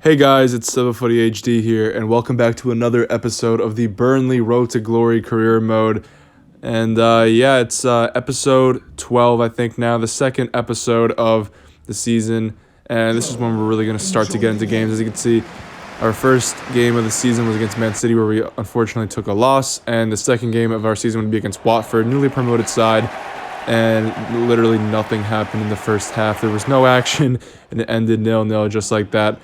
Hey guys, it's Footy HD here, and welcome back to another episode of the Burnley Road to Glory career mode. And it's episode 12, I think now, the second episode of the season. And this is when we're really going to start to get into games. As you can see, our first game of the season was against Man City, where we unfortunately took a loss. And the second game of our season would be against Watford, newly promoted side. And literally nothing happened in the first half. There was no action, and it ended 0-0 just like that.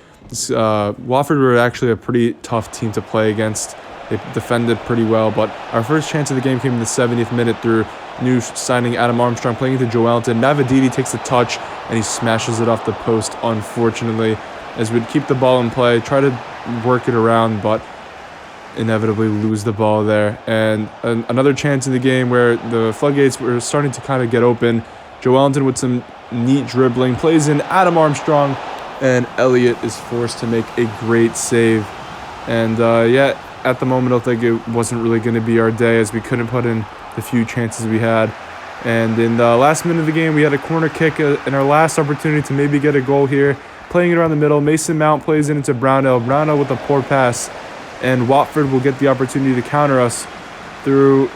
Watford were actually a pretty tough team to play against. They defended pretty well, but our first chance of the game came in the 70th minute through new signing Adam Armstrong playing into Joelinton. Mavididi takes the touch, and he smashes it off the post, unfortunately, as we'd keep the ball in play, try to work it around, but inevitably lose the ball there. And another chance in the game where the floodgates were starting to kind of get open. Joelinton with some neat dribbling, plays in Adam Armstrong, and Elliott is forced to make a great save. And at the moment, I think it wasn't really going to be our day, as we couldn't put in the few chances we had. And in the last minute of the game, we had a corner kick in our last opportunity to maybe get a goal here. Playing it around the middle, Mason Mount plays it into Brownell. Brownell with a poor pass, and Watford will get the opportunity to counter us through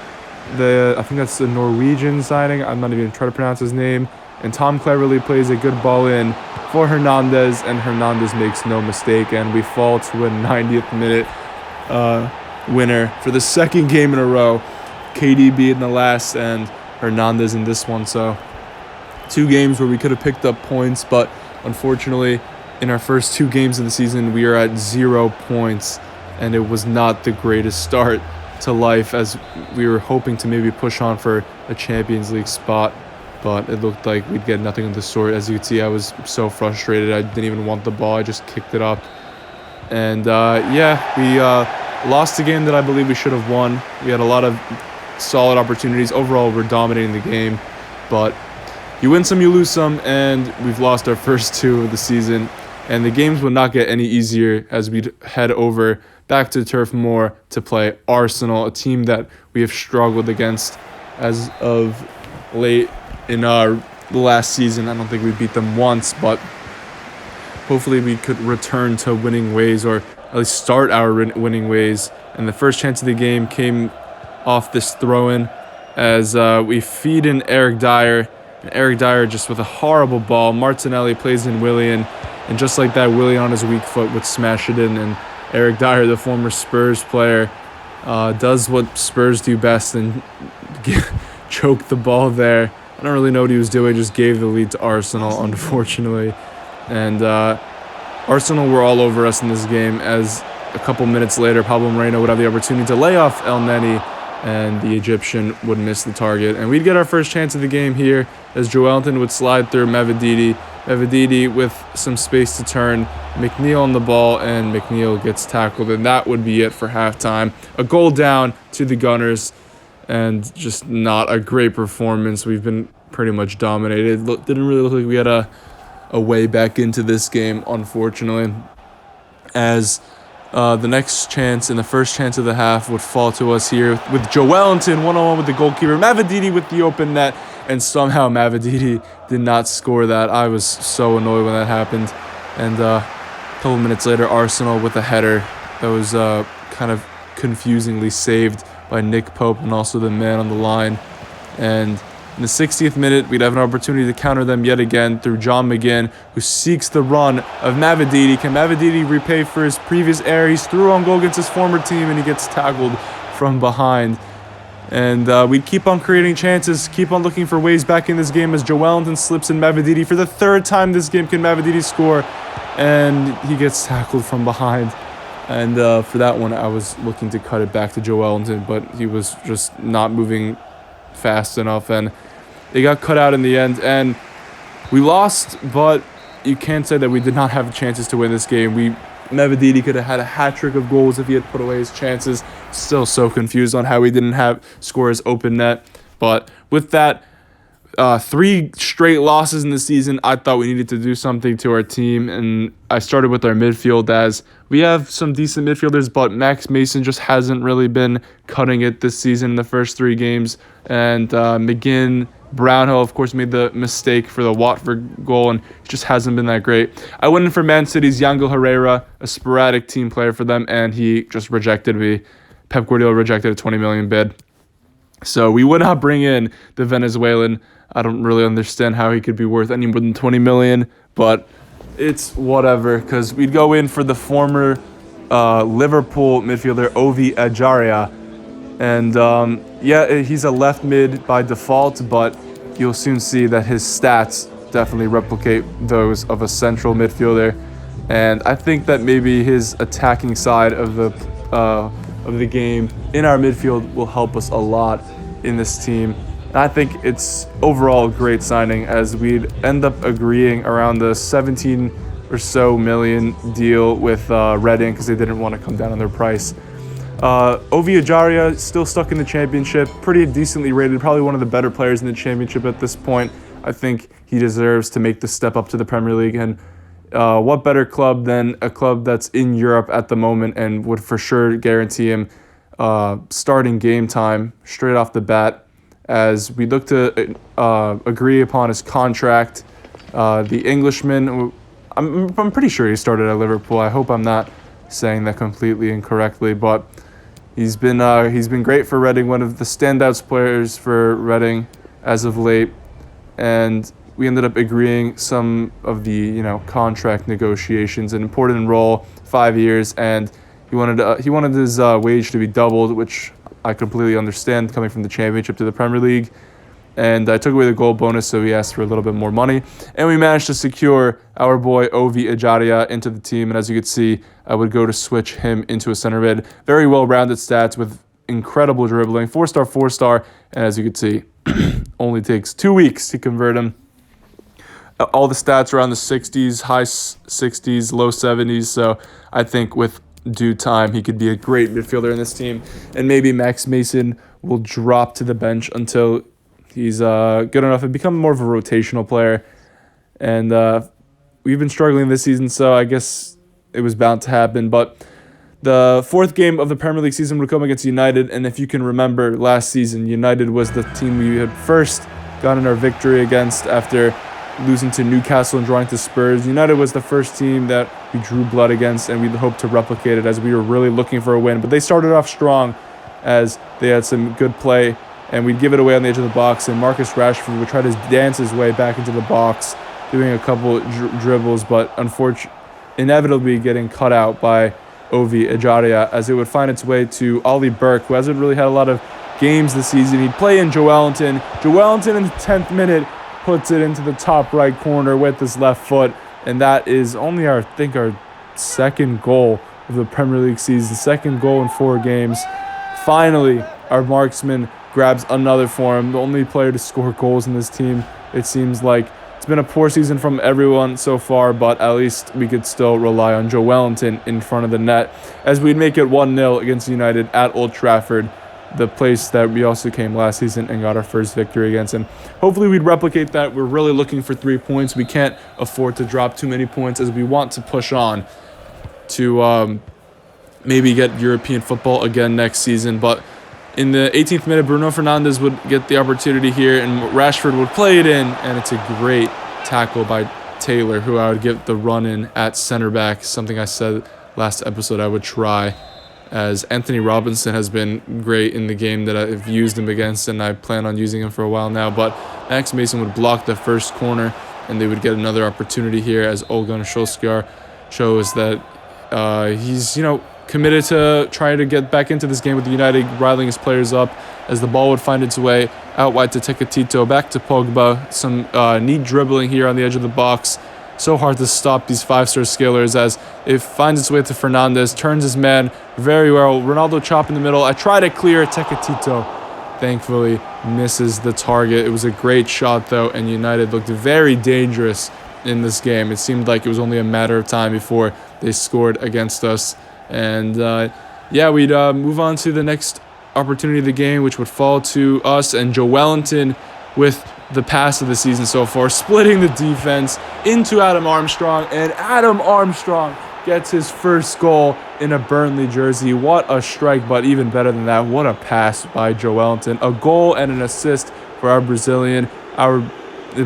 I think that's the Norwegian signing. I'm not even trying to pronounce his name. And Tom Cleverley plays a good ball in for Hernandez, and Hernandez makes no mistake, and we fall to a 90th minute winner for the second game in a row. KDB in the last and Hernandez in this one. So 2 games where we could have picked up points, but unfortunately in our first 2 games of the season we are at 0 points, and it was not the greatest start to life, as we were hoping to maybe push on for a Champions League spot. But it looked like we'd get nothing of the sort. As you can see, I was so frustrated. I didn't even want the ball. I just kicked it up. And we lost a game that I believe we should have won. We had a lot of solid opportunities. Overall, we're dominating the game. But you win some, you lose some. And we've lost our first 2 of the season. And the games will not get any easier as we head over back to Turf Moor to play Arsenal, a team that we have struggled against as of late. In the last season, I don't think we beat them once, but hopefully we could return to winning ways, or at least start our winning ways. And the first chance of the game came off this throw-in as we feed in Eric Dyer. And Eric Dyer just with a horrible ball. Martinelli plays in Willian, and just like that, Willian on his weak foot would smash it in. And Eric Dyer, the former Spurs player, does what Spurs do best and choke the ball there. I don't really know what he was doing, just gave the lead to Arsenal, unfortunately. And Arsenal were all over us in this game, as a couple minutes later, Pablo Moreno would have the opportunity to lay off El Neni, and the Egyptian would miss the target. And we'd get our first chance of the game here, as Joelinton would slide through Mavididi. Mavididi with some space to turn, McNeil on the ball, and McNeil gets tackled. And that would be it for halftime. A goal down to the Gunners. And just not a great performance. We've been pretty much dominated. Didn't really look like we had a way back into this game, unfortunately. As the next chance and the first chance of the half would fall to us here with Joelinton one-on-one with the goalkeeper. Mavididi with the open net, and somehow Mavididi did not score that. I was so annoyed when that happened. And a couple minutes later, Arsenal with a header that was kind of confusingly saved by Nick Pope and also the man on the line. And in the 60th minute, we'd have an opportunity to counter them yet again through John McGinn, who seeks the run of Mavididi. Can Mavididi repay for his previous error? He's through on goal against his former team, and he gets tackled from behind. And we'd keep on creating chances, keep on looking for ways back in this game, as Joelinton slips in Mavididi. For the 3rd time this game, can Mavididi score? And he gets tackled from behind. And for that one, I was looking to cut it back to Joelinton, but he was just not moving fast enough, and it got cut out in the end. And we lost, but you can't say that we did not have chances to win this game. Mavididi could have had a hat-trick of goals if he had put away his chances. Still so confused on how he didn't score his open net. But with that, 3 straight losses in the season, I thought we needed to do something to our team, and I started with our midfield, as we have some decent midfielders, but Max Mason just hasn't really been cutting it this season in the first 3 games, and McGinn Brownhill, of course, made the mistake for the Watford goal, and just hasn't been that great. I went in for Man City's Yangel Herrera, a sporadic team player for them, and he just rejected me. Pep Guardiola rejected a 20 million bid. So we would not bring in the Venezuelan. I don't really understand how he could be worth any more than 20 million, but it's whatever, because we'd go in for the former Liverpool midfielder Ovi Ejaria. And yeah, he's a left mid by default, but you'll soon see that his stats definitely replicate those of a central midfielder. And I think that maybe his attacking side of the game in our midfield will help us a lot in this team. And I think it's overall a great signing, as we'd end up agreeing around the 17 or so million deal with Reading, because they didn't want to come down on their price. Ovi Ejaria still stuck in the championship, pretty decently rated, probably one of the better players in the championship at this point. I think he deserves to make the step up to the Premier League, and what better club than a club that's in Europe at the moment and would for sure guarantee him starting game time straight off the bat, as we look to agree upon his contract. The Englishman, I'm pretty sure he started at Liverpool. I hope I'm not saying that completely incorrectly, but he's been great for Reading, one of the standouts players for Reading as of late, and we ended up agreeing some of the contract negotiations, an important role, 5 years, and he wanted his wage to be doubled, which I completely understand coming from the Championship to the Premier League. And I took away the goal bonus, so he asked for a little bit more money. And we managed to secure our boy Ovi Ejaria into the team. And as you could see, I would go to switch him into a center mid. Very well-rounded stats with incredible dribbling, 4-star, 4-star. And as you could see, only takes 2 weeks to convert him. All the stats around the 60s, high 60s, low 70s. So I think with due time, he could be a great midfielder in this team. And maybe Max Mason will drop to the bench until he's good enough and become more of a rotational player. And we've been struggling this season, so I guess it was bound to happen. But the fourth game of the Premier League season would come against United. And if you can remember last season, United was the team we had first gotten our victory against after losing to Newcastle and drawing to Spurs. United was the first team that we drew blood against, and we hoped to replicate it, as we were really looking for a win. But they started off strong, as they had some good play, and we'd give it away on the edge of the box, and Marcus Rashford would try to dance his way back into the box, doing a couple dribbles, but inevitably getting cut out by Ovi Ejaria, as it would find its way to Ollie Burke, who hasn't really had a lot of games this season. He'd play in Joelinton. Joelinton in the 10th minute puts it into the top right corner with his left foot, and that is only our second goal of the Premier League season, second goal in 4 games. Finally, our marksman grabs another for him, the only player to score goals in this team. It seems like it's been a poor season from everyone so far, but at least we could still rely on Joelinton in front of the net, as we'd make it 1-0 against United at Old Trafford, the place that we also came last season and got our first victory against. And hopefully we'd replicate that. We're really looking for 3 points. We can't afford to drop too many points, as we want to push on to maybe get European football again next season. But in the 18th minute, Bruno Fernandes would get the opportunity here, and Rashford would play it in, and it's a great tackle by Taylor, who I would give the run-in at center back, something I said last episode I would try, as Anthony Robinson has been great in the game that I've used him against, and I plan on using him for a while now. But Max Mason would block the first corner, and they would get another opportunity here, as Olgun Solskjaer shows that he's, committed to trying to get back into this game with United, riling his players up, as the ball would find its way out wide to Tecatito, back to Pogba. Some neat dribbling here on the edge of the box. So hard to stop these 5-star scalers, as it finds its way to Fernandes, turns his man very well. Ronaldo chop in the middle. I try to clear Tecatito. Thankfully, misses the target. It was a great shot, though, and United looked very dangerous in this game. It seemed like it was only a matter of time before they scored against us. And, we'd move on to the next opportunity of the game, which would fall to us, and Joelinton with the pass of the season so far, splitting the defense into Adam Armstrong, and Adam Armstrong gets his first goal in a Burnley jersey. What a strike, but even better than that, what a pass by Joelinton. A goal and an assist for our Brazilian.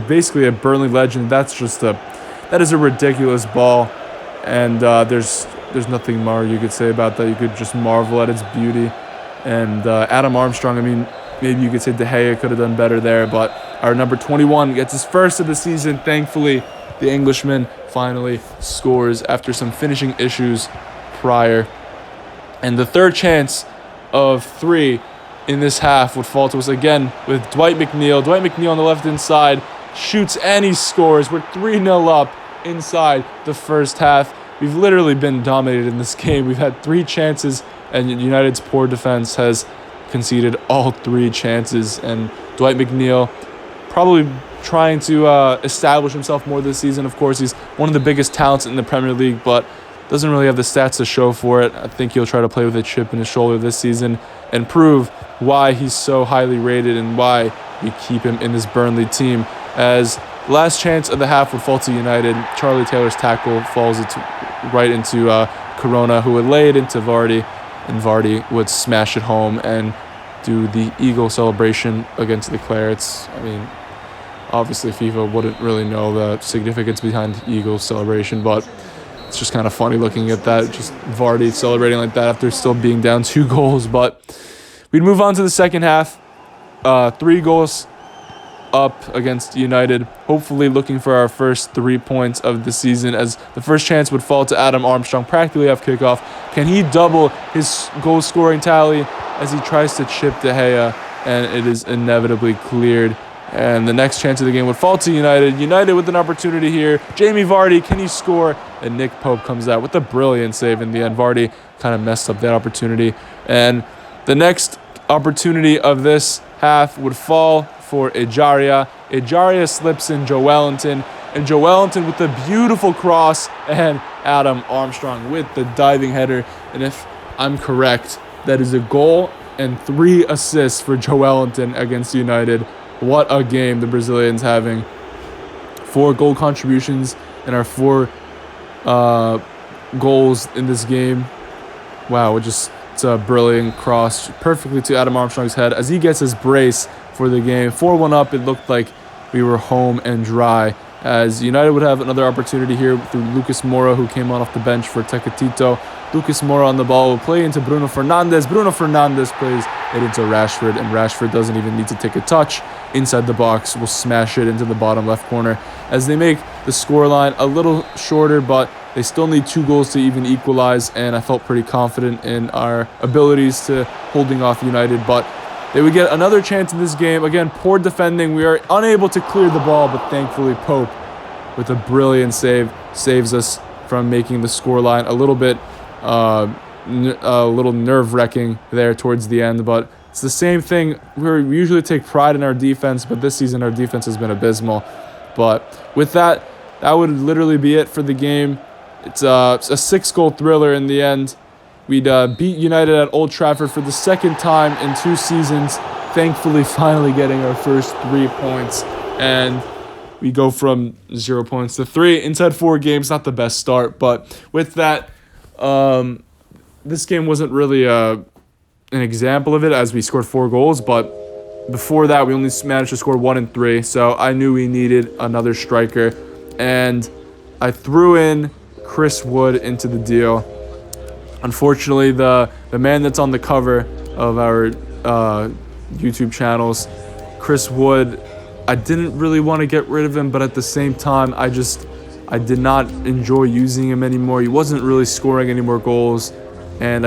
basically a Burnley legend. That is a ridiculous ball, and there's nothing more you could say about that. You could just marvel at its beauty. And Adam Armstrong, I mean, maybe you could say De Gea could have done better there, but our number 21 gets his first of the season. Thankfully, the Englishman finally scores after some finishing issues prior. And the third chance of 3 in this half would fall to us again with Dwight McNeil. Dwight McNeil on the left-hand side shoots and he scores. We're 3-0 up inside the first half. We've literally been dominated in this game. We've had 3 chances, and United's poor defense has conceded all 3 chances. And Dwight McNeil probably trying to establish himself more this season. Of course, he's one of the biggest talents in the Premier League, but doesn't really have the stats to show for it. I think he'll try to play with a chip in his shoulder this season and prove why he's so highly rated and why we keep him in this Burnley team. As the last chance of the half would fall to United, Charlie Taylor's tackle falls right into Corona, who would lay it into Vardy, and Vardy would smash it home and do the eagle celebration against the Clarets. I mean, obviously FIFA wouldn't really know the significance behind the eagle celebration, but it's just kind of funny looking at that, just Vardy celebrating like that after still being down 2 goals. But we'd move on to the second half. 3 goals up against United, hopefully looking for our first 3 points of the season, as the first chance would fall to Adam Armstrong practically off kickoff. Can he double his goal scoring tally as he tries to chip De Gea, and it is inevitably cleared. And the next chance of the game would fall to United. United with an opportunity here. Jamie Vardy, can he score? And Nick Pope comes out with a brilliant save in the end. Vardy kind of messed up that opportunity. And the next opportunity of this half would fall for Ejaria. Ejaria slips in Joelinton. And Joelinton with the beautiful cross. And Adam Armstrong with the diving header. And if I'm correct, that is a goal and 3 assists for Joelinton against United. What a game the Brazilians having. 4 goal contributions and our 4 goals in this game. Wow, it's a brilliant cross perfectly to Adam Armstrong's head as he gets his brace for the game. 4-1 up, it looked like we were home and dry, as United would have another opportunity here through Lucas Moura, who came on off the bench for Tecatito. Lucas Moura on the ball will play into Bruno Fernandes. Bruno Fernandes plays it into Rashford, and Rashford doesn't even need to take a touch inside the box. Will smash it into the bottom left corner as they make the scoreline a little shorter, but they still need 2 goals to even equalize, and I felt pretty confident in our abilities to holding off United, but they would get another chance in this game. Again, poor defending. We are unable to clear the ball, but thankfully Pope, with a brilliant save, saves us from making the scoreline a little bit nerve-wracking there towards the end. But it's the same thing. We usually take pride in our defense, but this season our defense has been abysmal. But with that, that would literally be it for the game. It's a 6-goal thriller in the end. We'd beat United at Old Trafford for the second time in 2 seasons, thankfully finally getting our first 3 points. And we go from 0 points to 3 inside 4 games. Not the best start, but with that, this game wasn't really an example of it, as we scored 4 goals, but before that we only managed to score 1 and 3, so I knew we needed another striker, and I threw in Chris Wood into the deal. Unfortunately, the man that's on the cover of our YouTube channels, Chris Wood, I didn't really want to get rid of him, but at the same time, I did not enjoy using him anymore. He wasn't really scoring any more goals, and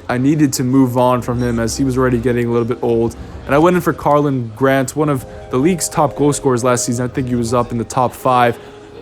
I needed to move on from him as he was already getting a little bit old. And I went in for Carlin Grant, one of the league's top goal scorers last season. I think he was up in the top 5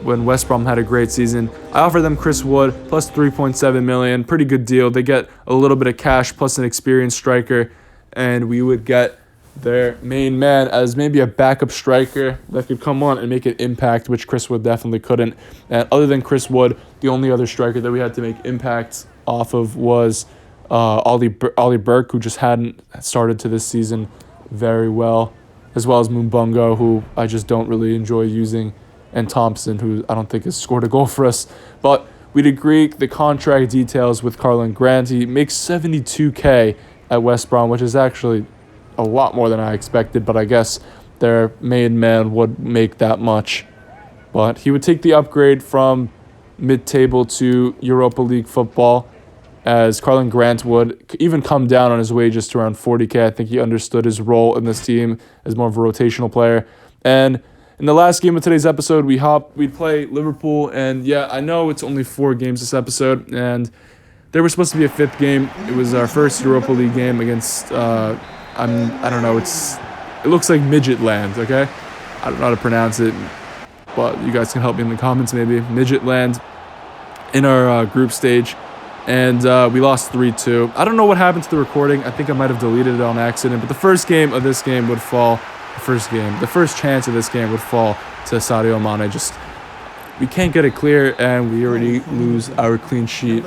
when West Brom had a great season. I offered them Chris Wood plus $3.7 million. Pretty good deal. They get a little bit of cash plus an experienced striker, and we would get their main man as maybe a backup striker that could come on and make an impact, which Chris Wood definitely couldn't. And other than Chris Wood, the only other striker that we had to make impacts off of was Ollie Burke, who just hadn't started to this season very well, as well as Mumbungo, who I just don't really enjoy using, and Thompson, who I don't think has scored a goal for us. But we'd agree the contract details with Carlin Grant. He makes $72K at West Brom, which is actually a lot more than I expected, but I guess their main man would make that much. But he would take the upgrade from mid-table to Europa League football, as Carlin Grant would even come down on his wages to around 40K. I think he understood his role in this team as more of a rotational player. And in the last game of today's episode, we'd play Liverpool, and yeah, I know it's only 4 games this episode, and there was supposed to be a 5th game. It was our first Europa League game against I don't know, it looks like Midget Land, okay? I don't know how to pronounce it, but you guys can help me in the comments maybe. Midget Land in our group stage, and we lost 3-2. I don't know what happened to the recording. I think I might have deleted it on accident, but the first game of this game would fall. The first chance of this game would fall to Sadio Mane. We can't get it clear, and we already lose our clean sheet.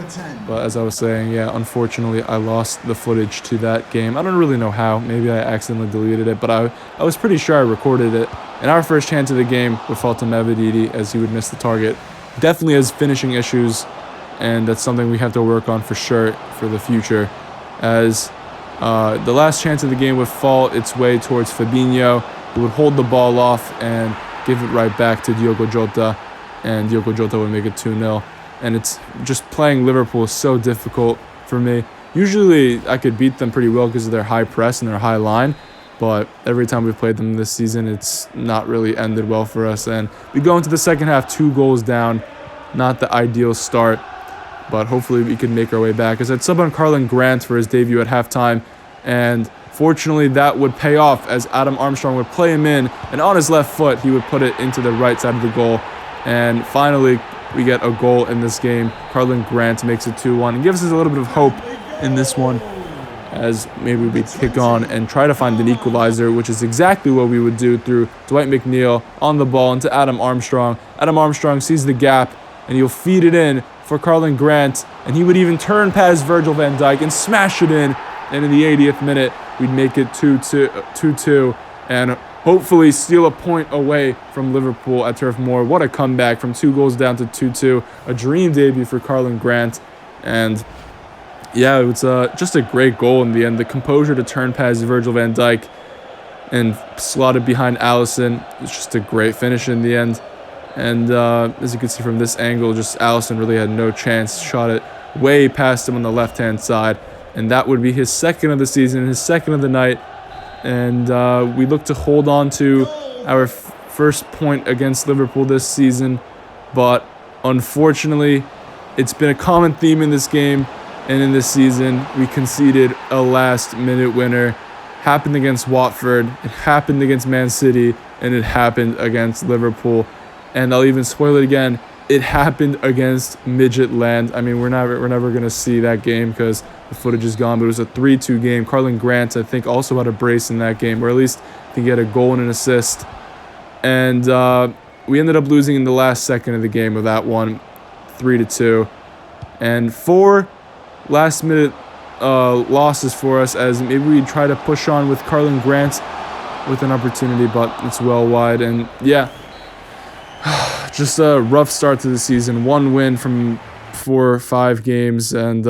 But as I was saying, yeah, unfortunately, I lost the footage to that game. I don't really know how. Maybe I accidentally deleted it, but I was pretty sure I recorded it. And our first chance of the game would fall to Mavididi, as he would miss the target. Definitely has finishing issues, and that's something we have to work on for sure for the future, as the last chance of the game would fall its way towards Fabinho, who would hold the ball off and give it right back to Diogo Jota, and Diogo Jota would make it 2-0. And it's just playing Liverpool is so difficult for me. Usually I could beat them pretty well because of their high press and their high line, but every time we've played them this season, it's not really ended well for us. And we go into the second half 2 goals down, not the ideal start, but hopefully we can make our way back. As I'd sub on Carlin Grant for his debut at halftime, and fortunately that would pay off as Adam Armstrong would play him in, and on his left foot he would put it into the right side of the goal. And finally we get a goal in this game. Carlin Grant makes it 2-1 and gives us a little bit of hope in this one, as maybe we kick on and try to find an equalizer, which is exactly what we would do through Dwight McNeil on the ball into Adam Armstrong. Adam Armstrong sees the gap, and he'll feed it in for Carlin Grant, and he would even turn past Virgil van Dijk and smash it in, and in the 80th minute, we'd make it 2-2, and hopefully steal a point away from Liverpool at Turf Moor. What a comeback from 2 goals down to 2-2, a dream debut for Carlin Grant, and yeah, it was just a great goal in the end. The composure to turn past Virgil van Dijk and slot it behind Alisson. It's just a great finish in the end. And as you can see from this angle, just Alisson really had no chance. Shot it way past him on the left-hand side. And that would be his 2nd of the season, his 2nd of the night. And we look to hold on to our first point against Liverpool this season. But unfortunately, it's been a common theme in this game and in this season. We conceded a last-minute winner. Happened against Watford. It happened against Man City. And it happened against Liverpool. And I'll even spoil it again. It happened against Midget Land. I mean, we're never going to see that game because the footage is gone. But it was a 3-2 game. Carlin Grant, I think, also had a brace in that game, or at least I think he had a goal and an assist. And we ended up losing in the last second of the game with that one, 3-2. And 4 last-minute losses for us, as maybe we'd try to push on with Carlin Grant with an opportunity, but it's well wide. And yeah, just a rough start to the season. 1 win from 4 or 5 games. And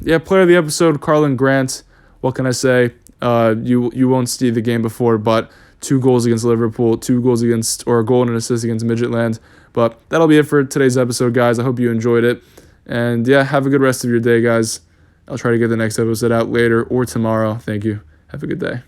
yeah, player of the episode, Carlin Grant. What can I say? You won't see the game before, but 2 goals against Liverpool, 2 goals against, or a goal and an assist against Midgetland. But that'll be it for today's episode, guys. I hope you enjoyed it. And yeah, have a good rest of your day, guys. I'll try to get the next episode out later or tomorrow. Thank you. Have a good day.